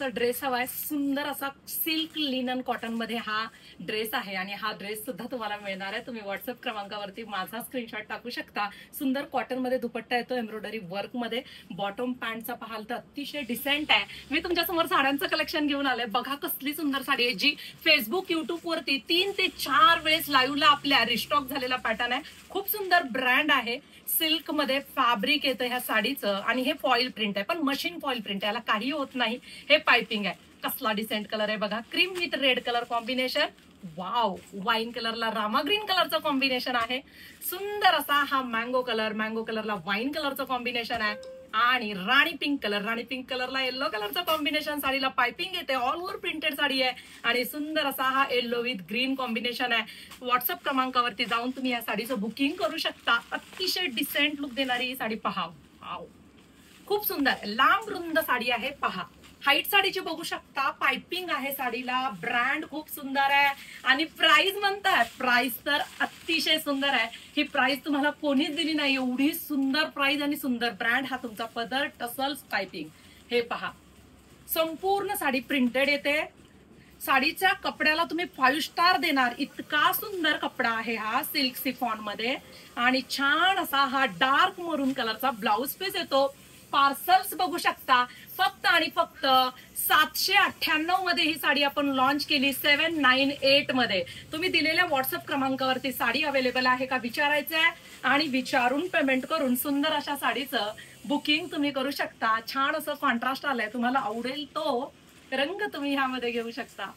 Dress हवाय सुंदर असा सिल्क लिनन कॉटन मध्ये हा ड्रेस आहे आणि हा ड्रेस सुद्धा तुम्हाला मिळणार आहे। तुम्ही व्हॉट्सअप क्रमांकावरती माझा स्क्रीनशॉट टाकू शकता। सुंदर कॉटन मध्ये दुपट्टा येतो एम्ब्रॉयडरी वर्क मध्ये। बॉटम पॅन्टचा पाहाल तर अतिशय डिसेंट आहे। मी तुमच्या समोर साड्यांचं कलेक्शन घेऊन आले। बघा कसली सुंदर साडी आहे जी फेसबुक युट्यूब वरती 3 ते 4 वेळेस लाईव्हला आपल्या रिस्टॉक झालेला पॅटर्न आहे। खूप सुंदर ब्रँड आहे। सिल्क मध्ये फॅब्रिक येतं ह्या साडीचं आणि हे फॉइल प्रिंट आहे, पण मशीन फॉइल प्रिंट आहे, याला काही होत नाही। हे पाइपिंग आहे। कसला डिसेंट कलर आहे बघा, cream with red colour combination. Wow, wine कलरला रामा ग्रीन कलरचं कॉम्बिनेशन आहे। सुंदर असा हा मँगो कलरला वाईन कलरचं कॉम्बिनेशन आहे आणि राणी पिंक कलरला येलो कलरचं कॉम्बिनेशन। साडीला पाइपिंग येते, ऑल ओव्हर प्रिंटेड साडी आहे आणि सुंदर असा हा येलो विथ ग्रीन कॉम्बिनेशन आहे। व्हॉट्सअप क्रमांकावरती जाऊन तुम्ही या साडीचं बुकिंग करू शकता। अतिशय डिसेंट लुक देणारी ही साडी पहा। वाव, खूप सुंदर लांब रुंद साडी आहे पहा। हाईट साडीची बघू शकता, पाइपिंग आहे साडीला, ब्रँड खूप सुंदर आहे आणि प्राइस म्हणतात, प्राइस तर अतिशय सुंदर आहे। ही प्राइस तुम्हाला कोणीच दिली नाही, एवढी सुंदर प्राइस आणि सुंदर ब्रँड। हा तुमचा पदर, टसल्स, पाइपिंग हे पहा। संपूर्ण साडी प्रिंटेड येते। साडीच्या कपड्याला तुम्ही 5 स्टार देणार इतका सुंदर कपडा आहे हा सिल्क सिफॉन मध्ये आणि छान असा हा डार्क मरून कलरचा ब्लाउज पीस येतो। पार्सल्स बघू शकता, फक्त आणि फक्त 798 मध्ये ही साडी आपण लॉन्च केली, 798 मध्ये। तुम्ही दिलेल्या व्हॉट्सअप क्रमांकावरती साडी अवेलेबल आहे का विचारायचं आहे आणि विचारून पेमेंट करून सुंदर अशा साडीचं बुकिंग तुम्ही करू शकता। छान असं कॉन्ट्रास्ट आलंय, तुम्हाला आवडेल तो रंग तुम्ही ह्यामध्ये घेऊ शकता।